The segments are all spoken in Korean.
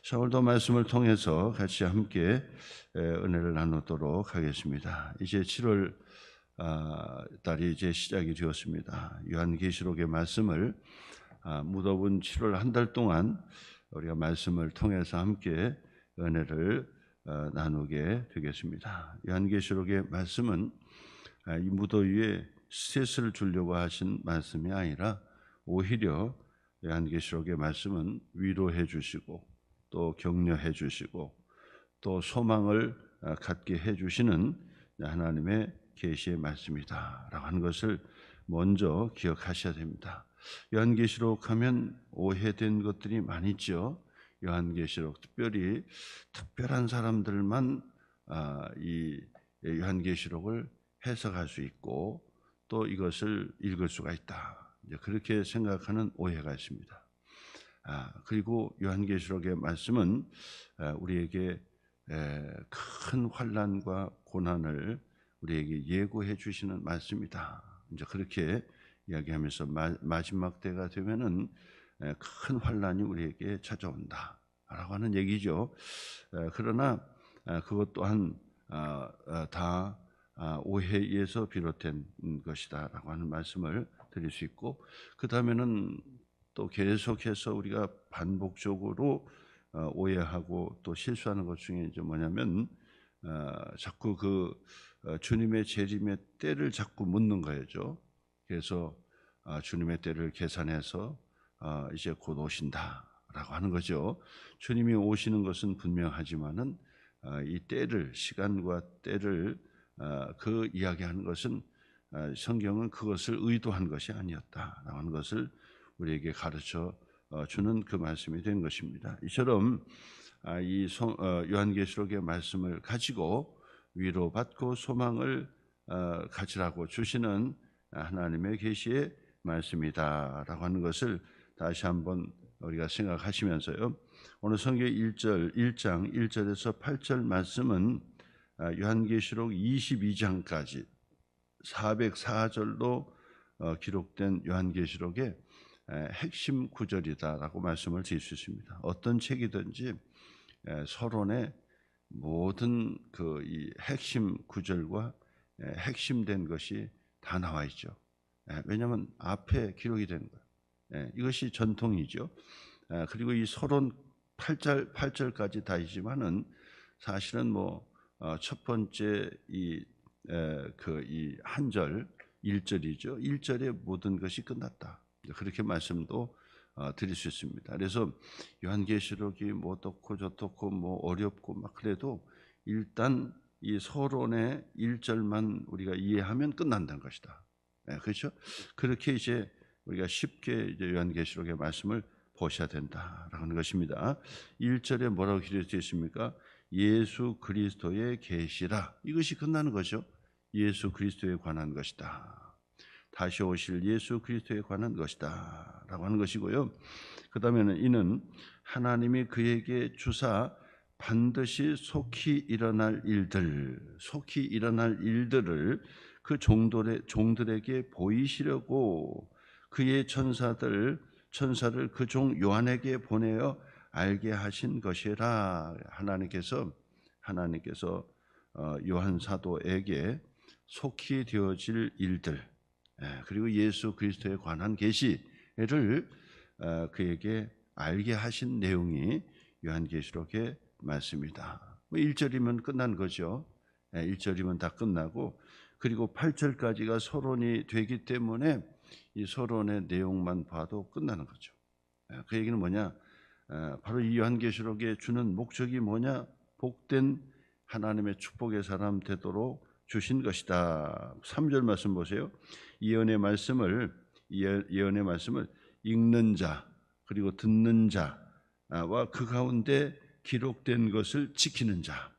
자, 오늘도 말씀을 통해서 같이 함께 은혜를 나누도록 하겠습니다. 이제 7월 달이 이제 시작이 되었습니다. 요한계시록의 말씀을 무더운 7월 한 달 동안 우리가 말씀을 통해서 함께 은혜를 나누게 되겠습니다. 요한계시록의 말씀은 이 무더위에 스트레스를 주려고 하신 말씀이 아니라 오히려 요한계시록의 말씀은 위로해 주시고 또 격려해 주시고 또 소망을 갖게 해 주시는 하나님의 계시의 말씀이다라고 하는 것을 먼저 기억하셔야 됩니다. 요한계시록 하면 오해된 것들이 많이 있죠. 요한계시록 특별히 특별한 사람들만 이 요한계시록을 해석할 수 있고 또 이것을 읽을 수가 있다. 그렇게 생각하는 오해가 있습니다. 그리고 요한계시록의 말씀은 우리에게 큰 환난과 고난을 우리에게 예고해 주시는 말씀이다. 이제 그렇게 이야기하면서 마지막 때가 되면은 큰 환난이 우리에게 찾아온다라고 하는 얘기죠. 그러나 그것 또한 다 오해에 의해서 비롯된 것이다라고 하는 말씀을 드릴 수 있고, 그 다음에는 또 계속해서 우리가 반복적으로 오해하고 또 실수하는 것 중에 이제 뭐냐면 자꾸 주님의 재림의 때를 자꾸 묻는 거죠. 그래서 주님의 때를 계산해서 이제 곧 오신다라고 하는 거죠. 주님이 오시는 것은 분명하지만은 이 때를, 시간과 때를 그 이야기하는 것은 성경은 그것을 의도한 것이 아니었다라고 하는 것을 우리에게 가르쳐 주는 그 말씀이 된 것입니다. 이처럼 이 요한계시록의 말씀을 가지고 위로받고 소망을 가지라고 주시는 하나님의 계시의 말씀이다라고 하는 것을 다시 한번 우리가 생각하시면서요. 오늘 성경 1장 1절에서 8절 말씀은 요한계시록 22장까지 404절로 기록된 요한계시록의 핵심 구절이다라고 말씀을 드릴 수 있습니다. 어떤 책이든지 서론의 모든 이 핵심 구절과 핵심된 것이 다 나와 있죠. 왜냐하면 앞에 기록이 된 거예요. 이것이 전통이죠. 그리고 이 서론 8절까지 다 있지만은 사실은 첫 번째 이 한 절 1절이죠. 1절에 모든 것이 끝났다. 그렇게 말씀도 드릴 수 있습니다. 그래서 요한계시록이 어떻고 저떻고 어렵고 막 그래도 일단 이 서론의 1절만 우리가 이해하면 끝난다는 것이다. 그렇죠? 그렇게 이제 우리가 쉽게 이제 요한계시록의 말씀을 보셔야 된다라는 것입니다. 1절에 뭐라고 기록되어 있습니까? 예수 그리스도의 계시라. 이것이 끝나는 거죠. 예수 그리스도에 관한 것이다. 다시 오실 예수 그리스도에 관한 것이다 라고 하는 것이고요. 그 다음에는 이는 하나님이 그에게 주사 반드시 속히 일어날 일들을 그 종들에게 보이시려고 그의 천사를 그 종 요한에게 보내어 알게 하신 것이라. 하나님께서 요한 사도에게 속히 되어질 일들, 그리고 예수 그리스도에 관한 계시를 그에게 알게 하신 내용이 요한계시록의 말씀이다. 1절이면 끝난 거죠. 1절이면 다 끝나고, 그리고 8절까지가 서론이 되기 때문에 이 서론의 내용만 봐도 끝나는 거죠. 그 얘기는 뭐냐? 바로 이 요한계시록에 주는 목적이 뭐냐? 복된 하나님의 축복의 사람 되도록 주신 것이다. 3절 말씀 보세요. 예언의 말씀을 읽는 자 그리고 듣는 자와 그 가운데 기록된 것을 지키는 자.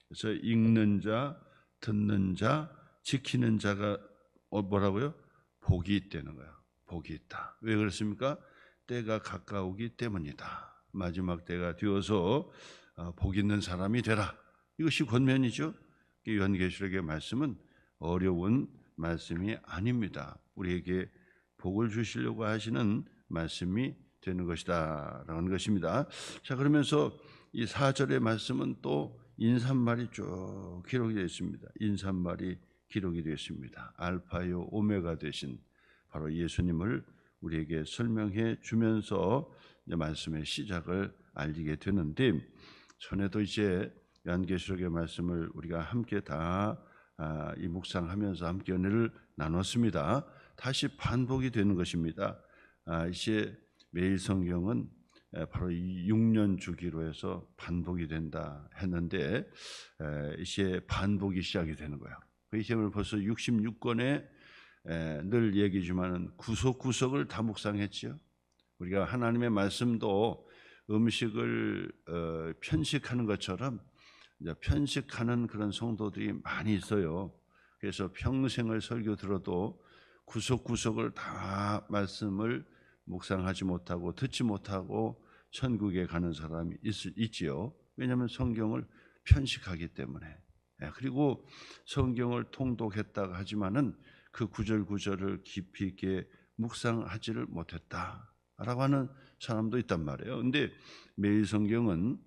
그래서 읽는 자, 듣는 자, 지키는 자가 뭐라고요? 복이 있다는 거야. 복이 있다. 왜 그렇습니까? 때가 가까우기 때문이다. 마지막 때가 되어서 복 있는 사람이 되라. 이것이 권면이죠. 요한계시록의 말씀은 어려운 말씀이 아닙니다. 우리에게 복을 주시려고 하시는 말씀이 되는 것이다라는 것입니다. 자, 그러면서 이 4절의 말씀은 또 인사말이 쭉 기록이 되어 있습니다. 인사말이 기록이 되어 있습니다. 알파요 오메가 되신 바로 예수님을 우리에게 설명해 주면서 이제 말씀의 시작을 알리게 되는데, 전에도 이제 요한계시록의 말씀을 우리가 함께 다 이 묵상하면서 함께 은혜를 나눴습니다. 다시 반복이 되는 것입니다. 이제 매일 성경은 바로 이 6년 주기로 해서 반복이 된다 했는데, 이제 반복이 시작이 되는 거예요. 이제 벌써 66권에 늘 얘기지만은 구석구석을 다 묵상했지요. 우리가 하나님의 말씀도 음식을 편식하는 것처럼 이제 편식하는 그런 성도들이 많이 있어요. 그래서 평생을 설교 들어도 구석구석을 다 말씀을 묵상하지 못하고 듣지 못하고 천국에 가는 사람이 있지요. 왜냐하면 성경을 편식하기 때문에. 그리고 성경을 통독했다고 하지만은 그 구절구절을 깊이 있게 묵상하지를 못했다라고 하는 사람도 있단 말이에요. 근데 매일 성경은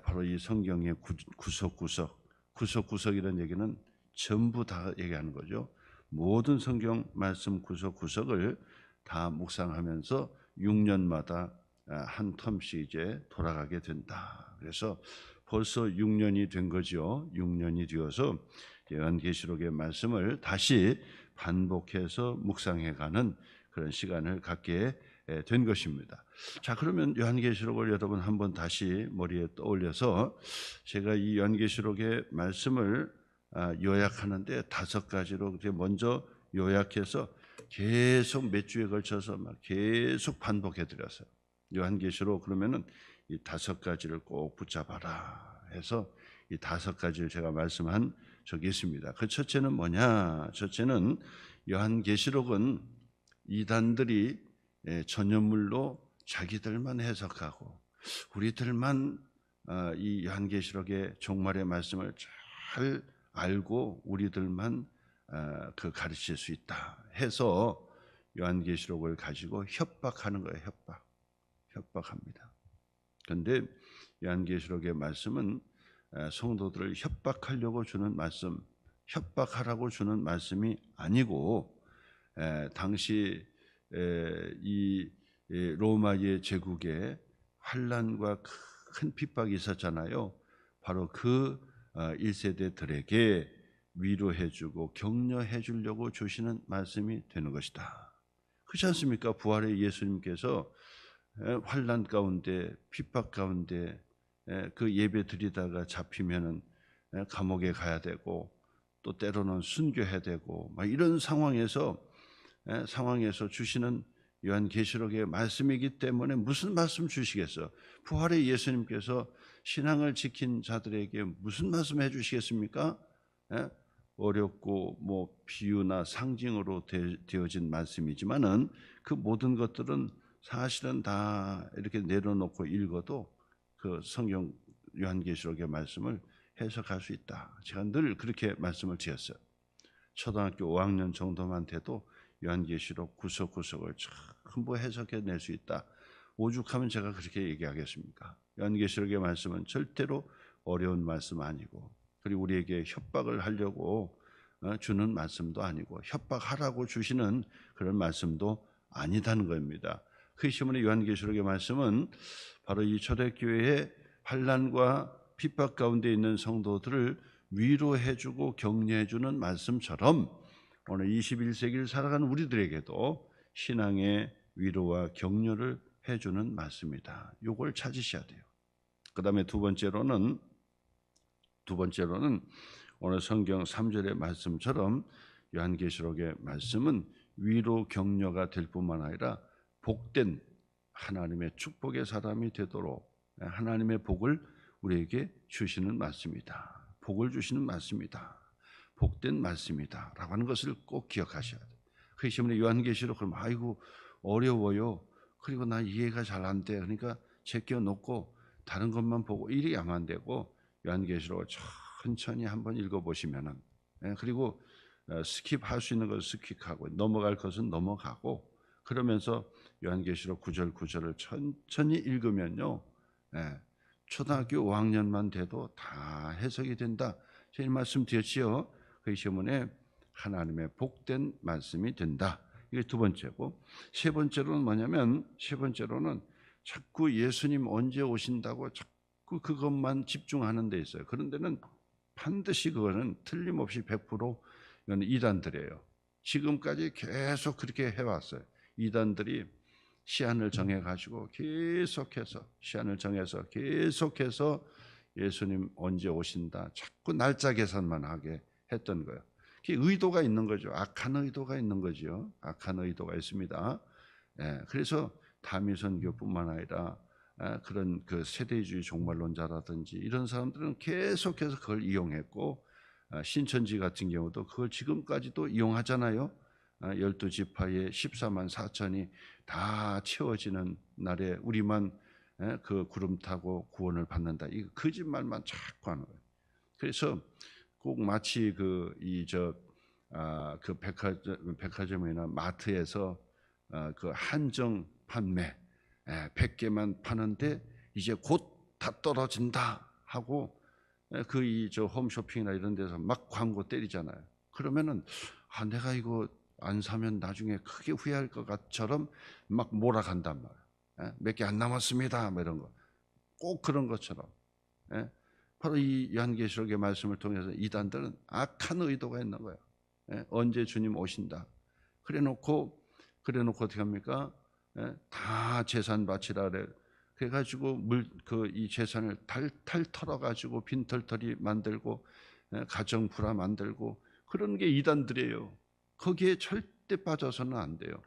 바로 이 성경의 구석구석이라는 얘기는 전부 다 얘기하는 거죠. 모든 성경 말씀 구석구석을 다 묵상하면서 6년마다 한 텀씩 이제 돌아가게 된다. 그래서 벌써 6년이 된 거죠. 6년이 되어서 요한계시록의 말씀을 다시 반복해서 묵상해가는 그런 시간을 갖게 된 것입니다. 자, 그러면 요한계시록을 여러분 한번 다시 머리에 떠올려서, 제가 이 요한계시록의 말씀을 요약하는데 5가지로 먼저 요약해서 계속 몇 주에 걸쳐서 막 계속 반복해 드렸어요. 요한계시록 그러면은 이 5가지를 꼭 붙잡아라 해서 이 5가지를 제가 말씀한 적이 있습니다. 그 첫째는 뭐냐? 첫째는 요한계시록은 이단들이 전염물로 자기들만 해석하고 우리들만 이 요한계시록의 종말의 말씀을 잘 알고 우리들만 그 가르칠 수 있다 해서 요한계시록을 가지고 협박하는 거예요. 협박합니다. 그런데 요한계시록의 말씀은 성도들을 협박하려고 주는 말씀, 협박하라고 주는 말씀이 아니고, 당시 이 로마의 제국에 환난과 큰 핍박이 있었잖아요. 바로 그 1세대들에게 위로해주고 격려해주려고 주시는 말씀이 되는 것이다. 그렇지 않습니까? 부활의 예수님께서 환난 가운데 핍박 가운데 그 예배 드리다가 잡히면은 감옥에 가야 되고 또 때로는 순교해야 되고 막 이런 상황에서 주시는 요한계시록의 말씀이기 때문에 무슨 말씀 주시겠어요? 부활의 예수님께서 신앙을 지킨 자들에게 무슨 말씀 해주시겠습니까? 어렵고 뭐 비유나 상징으로 되어진 말씀이지만은 그 모든 것들은 사실은 다 이렇게 내려놓고 읽어도 그 성경 요한계시록의 말씀을 해석할 수 있다. 제가 늘 그렇게 말씀을 드렸어요. 초등학교 5학년 정도만 돼도 요한계시록 구석구석을 전부 해석해낼 수 있다. 오죽하면 제가 그렇게 얘기하겠습니까? 요한계시록의 말씀은 절대로 어려운 말씀 아니고, 그리고 우리에게 협박을 하려고 주는 말씀도 아니고 협박하라고 주시는 그런 말씀도 아니다는 겁니다. 그 시문에 요한계시록의 말씀은 바로 이 초대교회의 환난과 핍박 가운데 있는 성도들을 위로해주고 격려해주는 말씀처럼 오늘 21세기를 살아가는 우리들에게도 신앙의 위로와 격려를 해주는 말씀이다. 이걸 찾으셔야 돼요. 그 다음에 두 번째로는 오늘 성경 3절의 말씀처럼 요한계시록의 말씀은 위로 격려가 될 뿐만 아니라 복된 하나님의 축복의 사람이 되도록 하나님의 복을 우리에게 주시는 말씀이다. 복을 주시는 말씀이다. 복된 말씀이다 라고 하는 것을 꼭 기억하셔야 돼요. 그 시험에 요한계시록 그러면 아이고 어려워요. 그리고 나 이해가 잘 안 돼. 그러니까 제껴놓고 다른 것만 보고 이리 하면 안 되고 요한계시록을 천천히 한번 읽어보시면은, 그리고 스킵할 수 있는 것을 스킵하고 넘어갈 것은 넘어가고, 그러면서 요한계시록 9절 9절을 천천히 읽으면요, 초등학교 5학년만 돼도 다 해석이 된다. 제가 말씀드렸지요. 그 시험에 하나님의 복된 말씀이 된다. 이게 두 번째고, 세 번째로는 뭐냐면, 세 번째로는 자꾸 예수님 언제 오신다고 자꾸 그것만 집중하는 데 있어요. 그런 데는 반드시 그거는 틀림없이 100% 이건 이단들이에요. 지금까지 계속 그렇게 해왔어요. 이단들이 시한을 정해가지고 계속해서 시한을 정해서 계속해서 예수님 언제 오신다 자꾸 날짜 계산만 하게 했던 거예요. 그게 의도가 있는 거죠. 악한 의도가 있는 거죠. 악한 의도가 있습니다. 그래서 다미선교뿐만 아니라 그런 그 세대주의 종말론자라든지 이런 사람들은 계속해서 그걸 이용했고, 신천지 같은 경우도 그걸 지금까지도 이용하잖아요. 12지파의 14만 4천이 다 채워지는 날에 우리만 그 구름 타고 구원을 받는다. 이 거짓말만 자꾸 하는 거예요. 그래서 꼭 마치 그 백화점이나 마트에서 그 한정 판매 100개만 파는데 이제 곧 다 떨어진다 하고 그 홈쇼핑이나 이런 데서 막 광고 때리잖아요. 그러면은 내가 이거 안 사면 나중에 크게 후회할 것 같처럼 막 몰아간단 말이에요. 몇 개 안 남았습니다. 뭐 이런 거. 꼭 그런 것처럼. 바로 이 요한계시록의 말씀을 통해서 이단들은 악한 의도가 있는 거예요. 언제 주님 오신다. 그래놓고 어떻게 합니까? 다 재산 바치라 그래. 그래가지고 이 재산을 탈탈 털어가지고 빈털터리 만들고 가정 불화 만들고 그런 게 이단들이에요. 거기에 절대 빠져서는 안 돼요.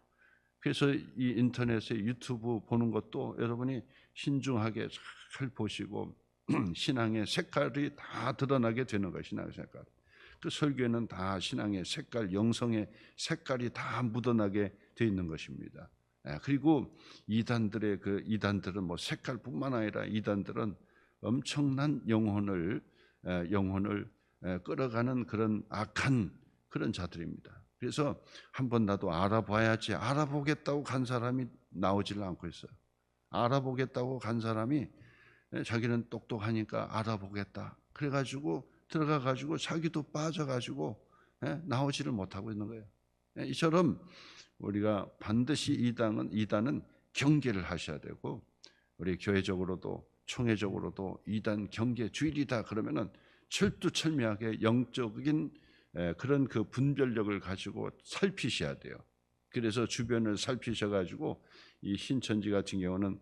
그래서 이 인터넷에 유튜브 보는 것도 여러분이 신중하게 잘 보시고 신앙의 색깔이 다 드러나게 되는 거예요. 신앙의 색깔. 그 설교에는 다 신앙의 색깔, 영성의 색깔이 다 묻어나게 되어 있는 것입니다. 그리고 이단들은 뭐 색깔뿐만 아니라 이단들은 엄청난 영혼을 끌어가는 그런 악한 그런 자들입니다. 그래서 한번 나도 알아봐야지 알아보겠다고 간 사람이 나오질 않고 있어요. 알아보겠다고 간 사람이 자기는 똑똑하니까 알아보겠다. 그래가지고 들어가가지고 자기도 빠져가지고 나오지를 못하고 있는 거예요. 이처럼 우리가 반드시 이단은 경계를 하셔야 되고, 우리 교회적으로도 총회적으로도 이단 경계 주일이다 그러면은 철두철미하게 영적인 그런 그 분별력을 가지고 살피셔야 돼요. 그래서 주변을 살피셔가지고 이 신천지 같은 경우는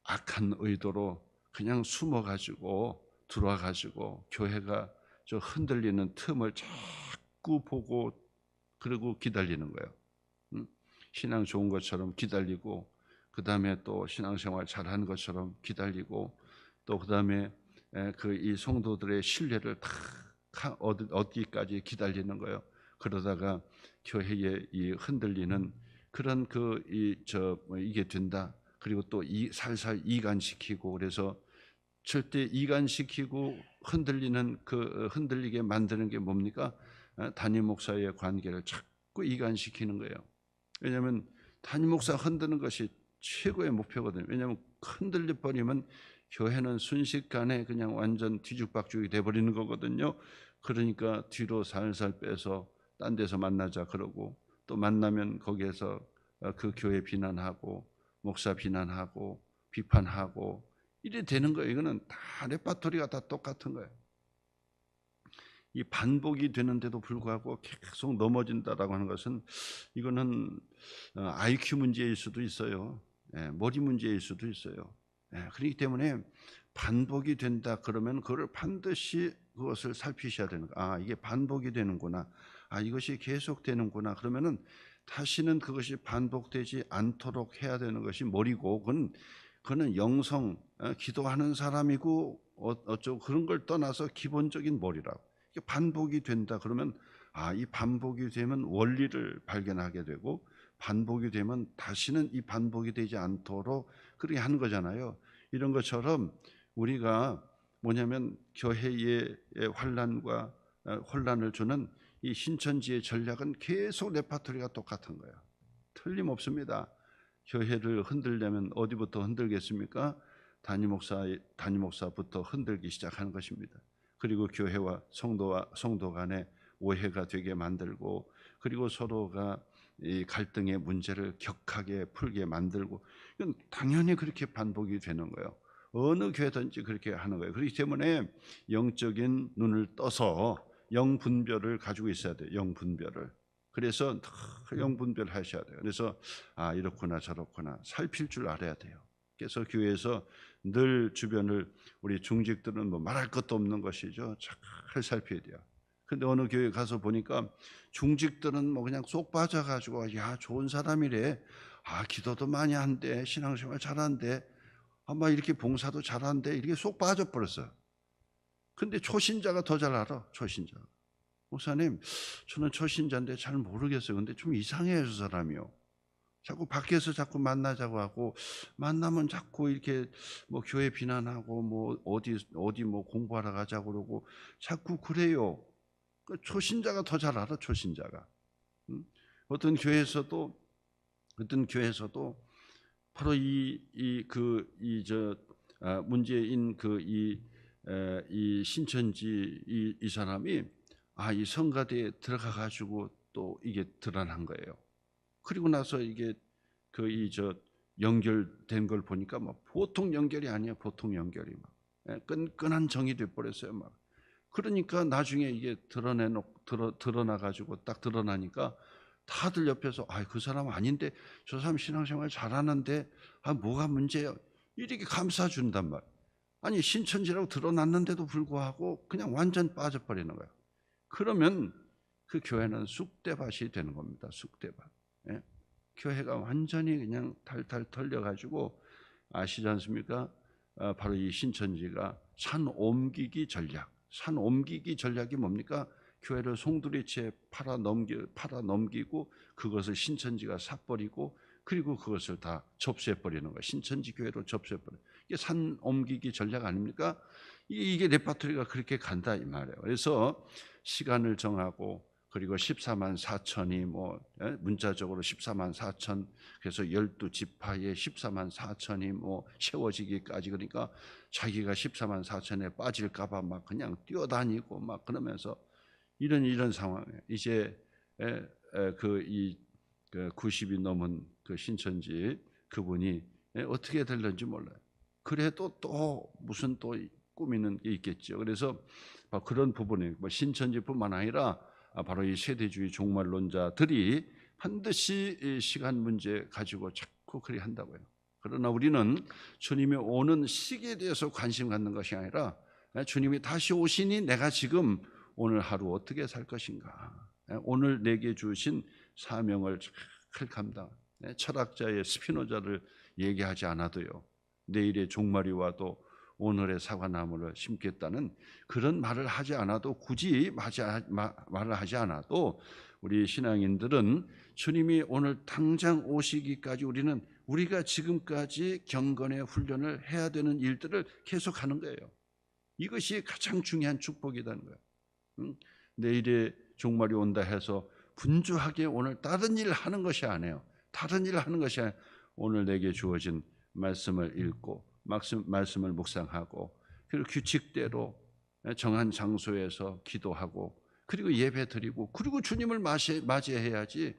악한 의도로 그냥 숨어가지고 들어와가지고 교회가 저 흔들리는 틈을 자꾸 보고 그러고 기다리는 거예요. 신앙 좋은 것처럼 기다리고, 그 다음에 또 신앙생활 잘하는 것처럼 기다리고, 또 그 다음에 그 이 성도들의 신뢰를 다 얻기까지 기다리는 거예요. 그러다가 교회에 이 흔들리는 그런 이게 된다. 그리고 또 살살 이간시키고, 그래서 절대 이간시키고 흔들리게 만드는 게 뭡니까? 담임 목사의 관계를 자꾸 이간시키는 거예요. 왜냐하면 담임 목사 흔드는 것이 최고의 목표거든요. 왜냐하면 흔들려 버리면 교회는 순식간에 그냥 완전 뒤죽박죽이 돼버리는 거거든요. 그러니까 뒤로 살살 빼서 딴 데서 만나자 그러고, 또 만나면 거기에서 그 교회 비난하고 목사 비난하고 비판하고 이래 되는 거예요. 이거는 다 레파토리가 다 똑같은 거예요. 이 반복이 되는데도 불구하고 계속 넘어진다라고 하는 것은 이거는 IQ 문제일 수도 있어요. 머리 문제일 수도 있어요. 그렇기 때문에 반복이 된다 그러면 그걸 반드시 그것을 살피셔야 되는 거예요. 이게 반복이 되는구나. 이것이 계속되는구나. 그러면은 다시는 그것이 반복되지 않도록 해야 되는 것이 머리고, 그거는 영성, 기도하는 사람이고 어쩌고 그런 걸 떠나서 기본적인 머리라고. 이게 반복이 된다 그러면 이 반복이 되면 원리를 발견하게 되고, 반복이 되면 다시는 이 반복이 되지 않도록 그렇게 하는 거잖아요. 이런 것처럼 우리가 뭐냐면 교회의 환난과 혼란을 주는 이 신천지의 전략은 계속 레파토리가 똑같은 거예요. 틀림없습니다. 교회를 흔들려면 어디부터 흔들겠습니까? 담임 목사부터 흔들기 시작하는 것입니다. 그리고 교회와 성도 간에 오해가 되게 만들고, 그리고 서로가 이 갈등의 문제를 격하게 풀게 만들고, 이건 당연히 그렇게 반복이 되는 거예요. 어느 교회든지 그렇게 하는 거예요. 그렇기 때문에 영적인 눈을 떠서 영분별을 가지고 있어야 돼요. 영분별을. 그래서 영분별 하셔야 돼요. 그래서 이렇구나 저렇구나 살필 줄 알아야 돼요. 그래서 교회에서 늘 주변을, 우리 중직들은 뭐 말할 것도 없는 것이죠. 잘 살펴야 돼요. 근데 어느 교회 가서 보니까 중직들은 뭐 그냥 쏙 빠져가지고, 야, 좋은 사람이래, 기도도 많이 한대, 신앙생활 잘한대, 막 이렇게 봉사도 잘한대, 이렇게 쏙 빠져버렸어요. 근데 초신자가 더 잘 알아. 초신자. 목사님, 저는 초신자인데 잘 모르겠어요. 근데 좀 이상해요, 저 사람이요. 자꾸 밖에서 자꾸 만나자고 하고, 만나면 자꾸 이렇게 뭐 교회 비난하고, 뭐 어디 뭐 공부하러 가자고 그러고 자꾸 그래요. 초신자가 더 잘 알아. 초신자가. 어떤 교회에서도 바로 문제인 이 신천지 이 사람이 이 성가대에 들어가 가지고 또 이게 드러난 거예요. 그리고 나서 이게 연결된 걸 보니까 막 보통 연결이 아니에요. 보통 연결이 막 끈끈한 정이 돼 버렸어요. 막. 그러니까 나중에 이게 드러나 가지고 딱 드러나니까 다들 옆에서 그 사람 아닌데, 저 사람 신앙생활 잘하는데 뭐가 문제예요? 이렇게 감싸 준단 말. 아니, 신천지라고 드러났는데도 불구하고 그냥 완전 빠져버리는 거예요. 그러면 그 교회는 쑥대밭이 되는 겁니다. 쑥대밭. 예? 교회가 완전히 그냥 탈탈 털려가지고, 아시지 않습니까? 바로 이 신천지가 산 옮기기 전략이 뭡니까? 교회를 송두리째 팔아 넘기고 그것을 신천지가 사버리고, 그리고 그것을 다 접수해버리는 거예요. 신천지 교회로 접수해버리는, 이게 산 옮기기 전략 아닙니까? 이게 레파토리가 그렇게 간다 이 말이에요. 그래서 시간을 정하고, 그리고 14만 4천이 문자적으로 14만 4천, 그래서 12지파에 14만 4천이 세워지기까지, 그러니까 자기가 14만 4천에 빠질까 봐 막 그냥 뛰어다니고 막 그러면서 이런 상황이에요. 이제 90이 넘은 그 신천지 그분이 어떻게 될는지 몰라요. 그래도 또 무슨 또 꾸미는 게 있겠죠. 그래서 그런 부분에 신천지뿐만 아니라 바로 이 세대주의 종말론자들이 반드시 이 시간 문제 가지고 자꾸 그리 한다고요. 그러나 우리는 주님이 오는 시기에 대해서 관심 갖는 것이 아니라, 주님이 다시 오시니 내가 지금 오늘 하루 어떻게 살 것인가, 오늘 내게 주신 사명을 잘 감당. 철학자의 스피노자를 얘기하지 않아도요, 내일의 종말이 와도 오늘의 사과나무를 심겠다는 그런 말을 하지 않아도, 굳이 말을 하지 않아도, 우리 신앙인들은 주님이 오늘 당장 오시기까지 우리가 지금까지 경건의 훈련을 해야 되는 일들을 계속하는 거예요. 이것이 가장 중요한 축복이라는 거예요. 내일의 종말이 온다 해서 분주하게 오늘 다른 일을 하는 것이 아니에요. 다른 일을 하는 것이 아니라 오늘 내게 주어진 말씀을 읽고, 말씀을 묵상하고, 그리고 규칙대로 정한 장소에서 기도하고, 그리고 예배 드리고, 그리고 주님을 맞이해야지,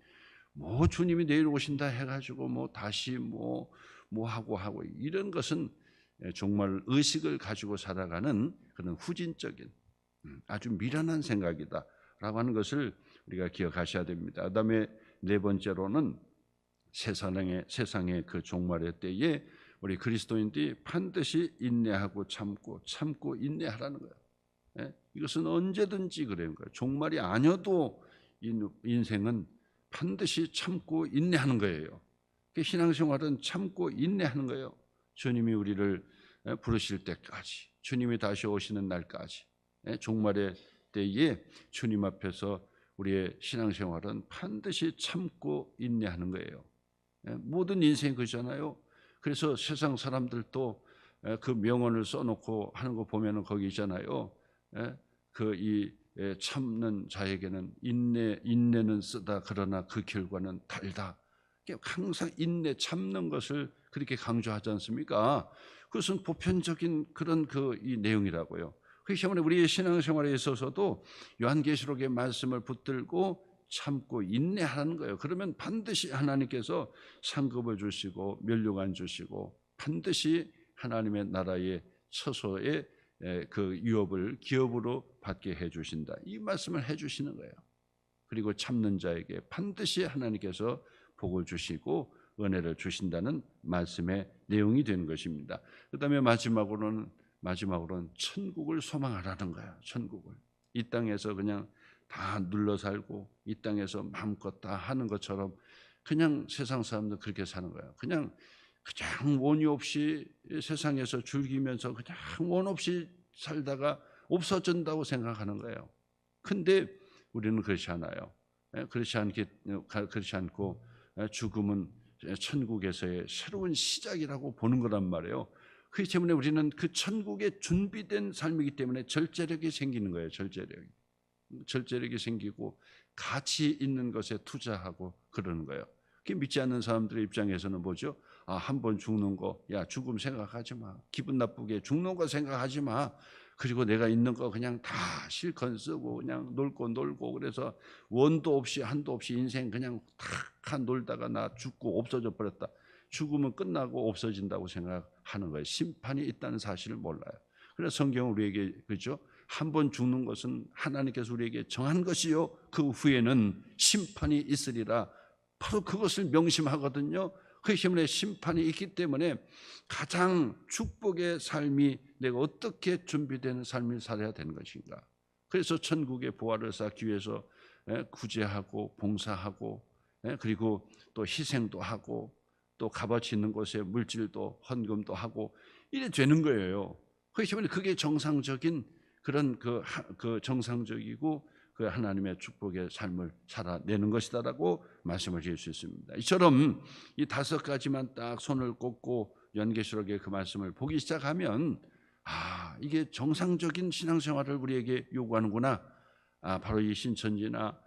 주님이 내일 오신다 해가지고 다시 하고 이런 것은 정말 의식을 가지고 살아가는 그런 후진적인 아주 미련한 생각이다라고 하는 것을 우리가 기억하셔야 됩니다. 그다음에 네 번째로는 세상의 그 종말의 때에 우리 그리스도인들이 반드시 인내하고 참고 인내하라는 거예요. 이것은 언제든지 그런 거예요. 종말이 아니어도 인생은 반드시 참고 인내하는 거예요. 신앙생활은 참고 인내하는 거예요. 주님이 우리를 부르실 때까지, 주님이 다시 오시는 날까지, 종말의 때에 주님 앞에서 우리의 신앙생활은 반드시 참고 인내하는 거예요. 모든 인생이 그렇잖아요. 그래서 세상 사람들도 그 명언을 써놓고 하는 거 보면은 거기 있잖아요. 참는 자에게는 인내는 쓰다, 그러나 그 결과는 달다. 항상 인내 참는 것을 그렇게 강조하지 않습니까? 그것은 보편적인 그런 이 내용이라고요. 그렇기 때문에 우리의 신앙생활에 있어서도 요한계시록의 말씀을 붙들고 참고 인내하는 거예요. 그러면 반드시 하나님께서 상급을 주시고 면류관 주시고 반드시 하나님의 나라의 처소의 그 유업을 기업으로 받게 해 주신다. 이 말씀을 해 주시는 거예요. 그리고 참는 자에게 반드시 하나님께서 복을 주시고 은혜를 주신다는 말씀의 내용이 되는 것입니다. 그다음에 마지막으로는 천국을 소망하라는 거야. 천국을. 이 땅에서 그냥 다 눌러 살고 이 땅에서 마음껏 다 하는 것처럼 그냥 세상 사람들 그렇게 사는 거야. 그냥 원이 없이 세상에서 즐기면서 그냥 원 없이 살다가 없어진다고 생각하는 거예요. 근데 우리는 그렇지 않아요. 그렇지 않고 죽음은 천국에서의 새로운 시작이라고 보는 거란 말이에요. 그렇기 때문에 우리는 그 천국에 준비된 삶이기 때문에 절제력이 생기는 거예요. 절제력이 생기고 가치 있는 것에 투자하고 그러는 거예요. 그게 믿지 않는 사람들의 입장에서는 뭐죠? 한 번 죽는 거, 야 죽음 생각하지 마. 기분 나쁘게 죽는 거 생각하지 마. 그리고 내가 있는 거 그냥 다 실컷 쓰고 그냥 놀고 그래서 원도 없이 한도 없이 인생 그냥 탁 놀다가 나 죽고 없어져 버렸다. 죽으면 끝나고 없어진다고 생각하는 거예요. 심판이 있다는 사실을 몰라요. 그래서 성경은 우리에게 그렇죠? 한 번 죽는 것은 하나님께서 우리에게 정한 것이요 그 후에는 심판이 있으리라. 바로 그것을 명심하거든요. 그렇기 때문에 심판이 있기 때문에 가장 축복의 삶이 내가 어떻게 준비되는 삶을 살아야 되는 것인가. 그래서 천국의 보화를 쌓기 위해서 구제하고 봉사하고 그리고 또 희생도 하고 또 값어치 있는 곳에 물질도 헌금도 하고 이래 되는 거예요. 그렇기 때문에 그게 정상적인 그런 그 정상적이고 그 하나님의 축복의 삶을 살아내는 것이다라고 말씀을 드릴 수 있습니다. 이처럼 이 5가지만 딱 손을 꼽고 요한계시록의 그 말씀을 보기 시작하면 이게 정상적인 신앙생활을 우리에게 요구하는구나. 바로 이 신천지나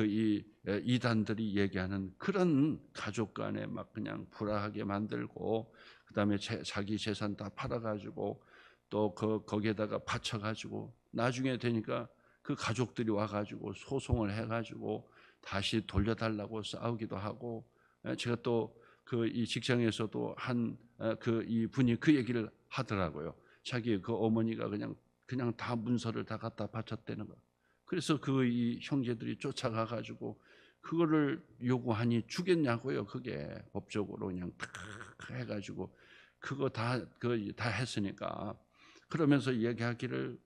이 이단들이 얘기하는 그런 가족 간에 막 그냥 불화하게 만들고 그다음에 자기 재산 다 팔아가지고 또 거기에다가 바쳐가지고 나중에 되니까 그 가족들이 와가지고 소송을 해가지고 다시 돌려달라고 싸우기도 하고 제가 또 이 직장에서도 이 분이 그 얘기를 하더라고요. 자기 그 어머니가 그냥 다 문서를 다 갖다 바쳤다는 거. 그래서 이 형제들이 쫓아가가지고 그거를 요구하니 주겠냐고요. 그게 법적으로 그냥 탁 해가지고 그거 다 했으니까 그러면서 얘기하기를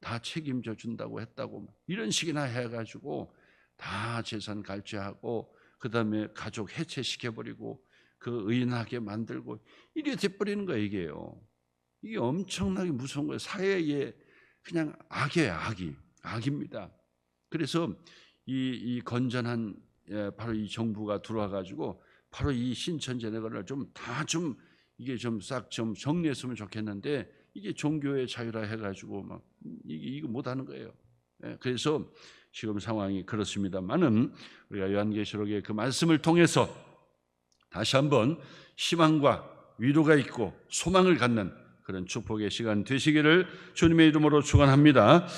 다 책임져 준다고 했다고 이런 식이나 해가지고 다 재산 갈취하고 그다음에 가족 해체시켜버리고 그 의인하게 만들고 이래 돼버리는 거예요. 이게 엄청나게 무서운 거예요. 사회에 그냥 악이에요. 악입니다. 그래서 이 건전한 바로 이 정부가 들어와가지고 바로 이 신천지를 이게 싹 정리했으면 좋겠는데 이게 종교의 자유라 해가지고 막 이거 못하는 거예요. 그래서 지금 상황이 그렇습니다만은 우리가 요한계시록의 그 말씀을 통해서 다시 한번 희망과 위로가 있고 소망을 갖는 그런 축복의 시간 되시기를 주님의 이름으로 축원합니다.